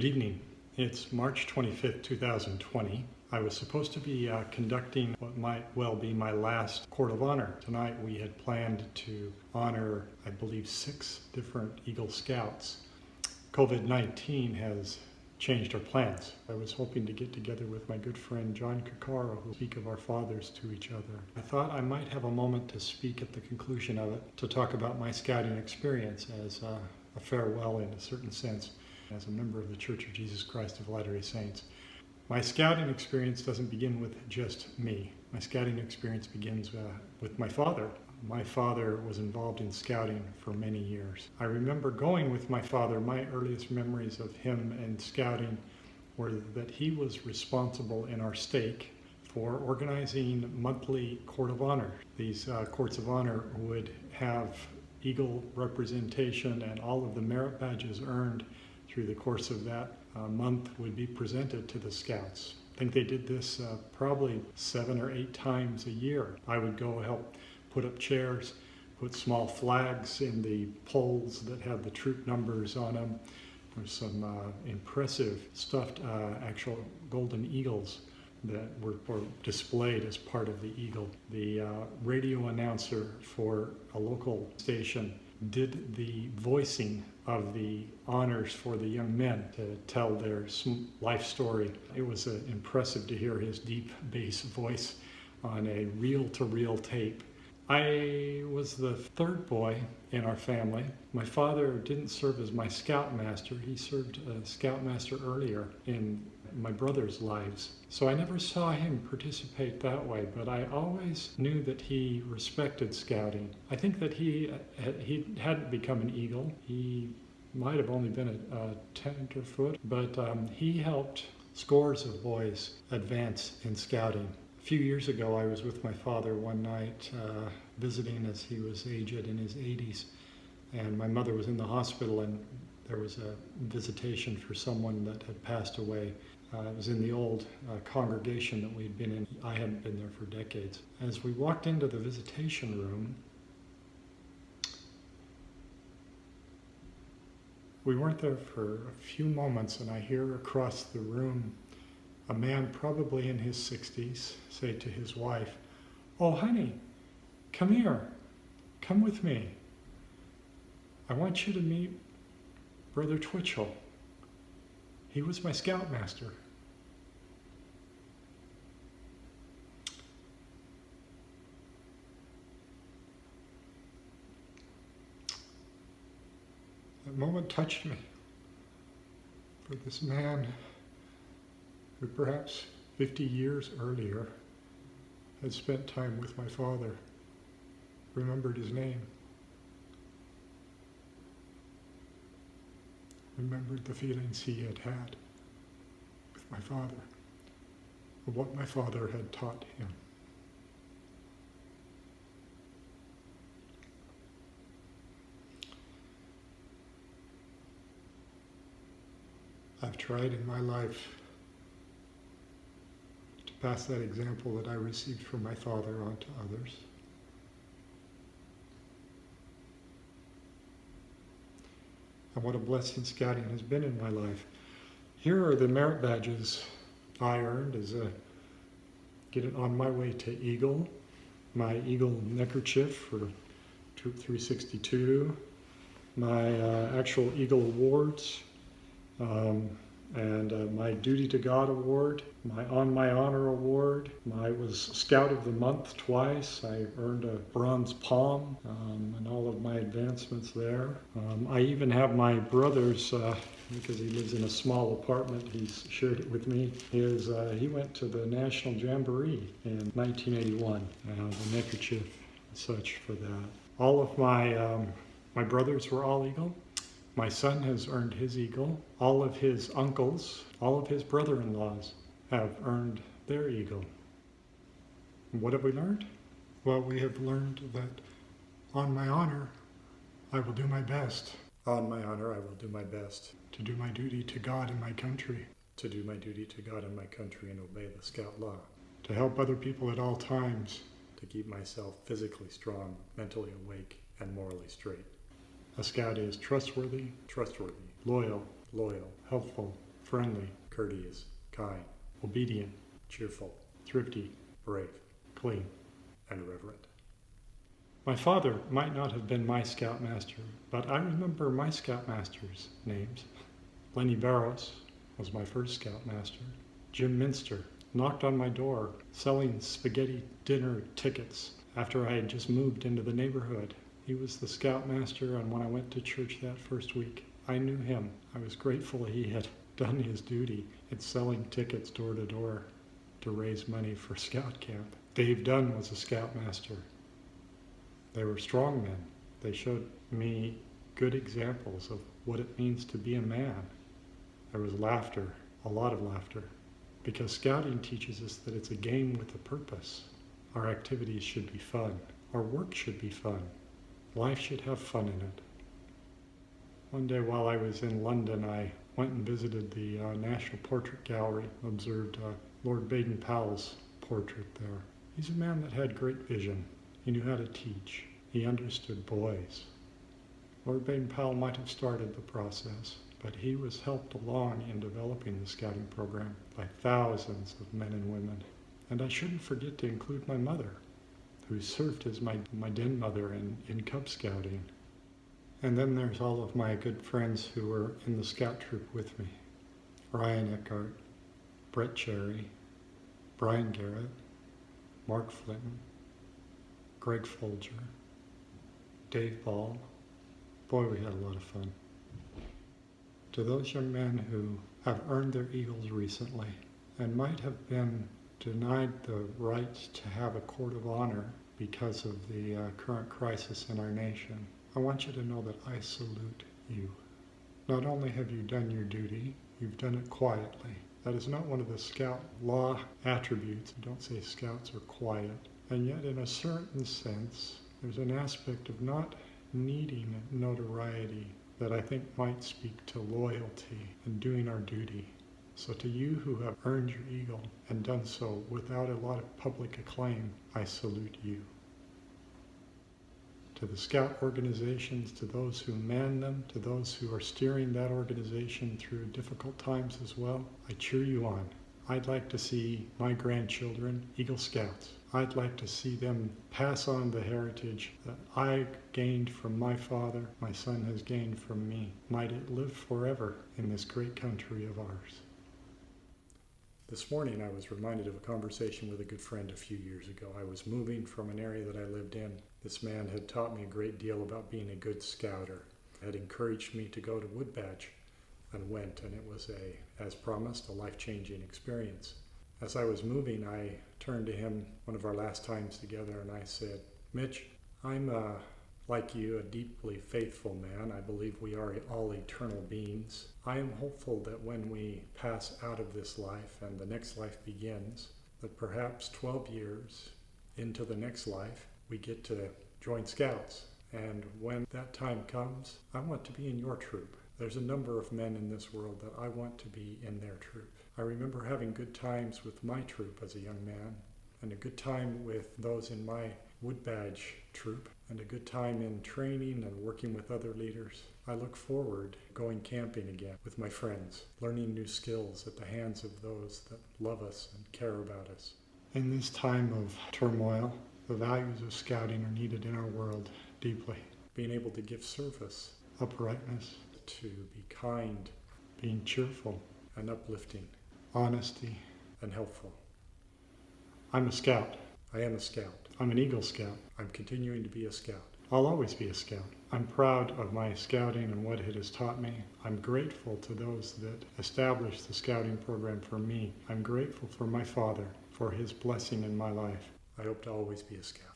Good evening. It's March 25th, 2020. I was supposed to be conducting what might well be my last Court of Honor. Tonight we had planned to honor, I believe, 6 different Eagle Scouts. COVID-19 has changed our plans. I was hoping to get together with my good friend John Kokoro, who speak of our fathers to each other. I thought I might have a moment to speak at the conclusion of it, to talk about my scouting experience as a farewell in a certain sense, as a member of the Church of Jesus Christ of Latter-day Saints. My scouting experience doesn't begin with just me. My scouting experience begins with my father. My father was involved in scouting for many years. I remember going with my father. My earliest memories of him and scouting were that he was responsible in our stake for organizing monthly Court of Honor. These Courts of Honor would have Eagle representation, and all of the merit badges earned through the course of that month would be presented to the Scouts. I think they did this probably 7 or 8 times a year. I would go help put up chairs, put small flags in the poles that had the troop numbers on them. There's some impressive stuffed actual golden eagles that were displayed as part of the Eagle. The radio announcer for a local station did the voicing of the honors for the young men to tell their life story. It was impressive to hear his deep bass voice on a reel-to-reel tape. I was the 3rd boy in our family. My father didn't serve as my scoutmaster. He served as scoutmaster earlier in my brother's lives. So I never saw him participate that way, but I always knew that he respected scouting. I think that he hadn't become an Eagle. He might have only been a tenderfoot, but he helped scores of boys advance in scouting. A few years ago, I was with my father one night visiting, as he was aged in his 80s, and my mother was in the hospital, and there was a visitation for someone that had passed away. It was in the old congregation that we'd been in. I hadn't been there for decades. As we walked into the visitation room, we weren't there for a few moments, and I hear across the room a man probably in his 60s say to his wife, "Oh, honey, come here. Come with me. I want you to meet Brother Twitchell. He was my scoutmaster." That moment touched me. For this man, who perhaps 50 years earlier had spent time with my father, remembered his name, remembered the feelings he had had with my father, of what my father had taught him. I've tried in my life to pass that example that I received from my father on to others. And what a blessing scouting has been in my life. Here are the merit badges I earned as getting on my way to Eagle. My Eagle neckerchief for Troop 362, my actual Eagle awards, and my Duty to God award, my On My Honor award. I was Scout of the Month twice. I earned a bronze palm and all of my advancements there. I even have my brother's, because he lives in a small apartment, he's shared it with me. He went to the National Jamboree in 1981, the neckerchief and such for that. All of my brothers were all Eagle. My son has earned his Eagle. All of his uncles, all of his brother-in-laws have earned their Eagle. And what have we learned? Well, we have learned that on my honor, I will do my best. On my honor, I will do my best to do my duty to God and my country. To do my duty to God and my country and obey the Scout law. To help other people at all times. To keep myself physically strong, mentally awake, and morally straight. A Scout is trustworthy, loyal, helpful, friendly, courteous, kind, obedient, cheerful, thrifty, brave, clean, and reverent. My father might not have been my scoutmaster, but I remember my scoutmasters' names. Lenny Barrows was my first scoutmaster. Jim Minster knocked on my door selling spaghetti dinner tickets after I had just moved into the neighborhood. He was the scoutmaster, and when I went to church that first week, I knew him. I was grateful he had done his duty in selling tickets door to door to raise money for scout camp. Dave Dunn was a scoutmaster. They were strong men. They showed me good examples of what it means to be a man. There was laughter, a lot of laughter, because scouting teaches us that it's a game with a purpose. Our activities should be fun. Our work should be fun. Life should have fun in it. One day while I was in London, I went and visited the National Portrait Gallery, observed Lord Baden-Powell's portrait there. He's a man that had great vision. He knew how to teach. He understood boys. Lord Baden-Powell might have started the process, but he was helped along in developing the scouting program by thousands of men and women. And I shouldn't forget to include my mother, who served as my den mother in Cub Scouting. And then there's all of my good friends who were in the scout troop with me. Ryan Eckhart, Brett Cherry, Brian Garrett, Mark Flinton, Greg Folger, Dave Ball. Boy, we had a lot of fun. To those young men who have earned their eagles recently and might have been denied the right to have a court of honor because of the current crisis in our nation, I want you to know that I salute you. Not only have you done your duty, you've done it quietly. That is not one of the scout law attributes. Don't say scouts are quiet. And yet, in a certain sense, there's an aspect of not needing notoriety that I think might speak to loyalty and doing our duty. So to you who have earned your eagle and done so without a lot of public acclaim, I salute you. To the scout organizations, to those who man them, to those who are steering that organization through difficult times as well, I cheer you on. I'd like to see my grandchildren Eagle Scouts. I'd like to see them pass on the heritage that I gained from my father, my son has gained from me. Might it live forever in this great country of ours. This morning I was reminded of a conversation with a good friend a few years ago. I was moving from an area that I lived in. This man had taught me a great deal about being a good scouter, had encouraged me to go to Woodbadge, and went, and it was as promised, a life-changing experience. As I was moving, I turned to him one of our last times together, and I said, Mitch, I'm like you, a deeply faithful man. I believe we are all eternal beings. I am hopeful that when we pass out of this life and the next life begins, that perhaps 12 years into the next life, we get to join Scouts. And when that time comes, I want to be in your troop. There's a number of men in this world that I want to be in their troop. I remember having good times with my troop as a young man, and a good time with those in my Woodbadge troop, and a good time in training and working with other leaders. I look forward to going camping again with my friends, learning new skills at the hands of those that love us and care about us. In this time of turmoil, the values of scouting are needed in our world deeply. Being able to give service, uprightness, to be kind, being cheerful and uplifting, honesty and helpful. I'm a scout. I am a scout. I'm an Eagle Scout. I'm continuing to be a scout. I'll always be a scout. I'm proud of my scouting and what it has taught me. I'm grateful to those that established the scouting program for me. I'm grateful for my father, for his blessing in my life. I hope to always be a scout.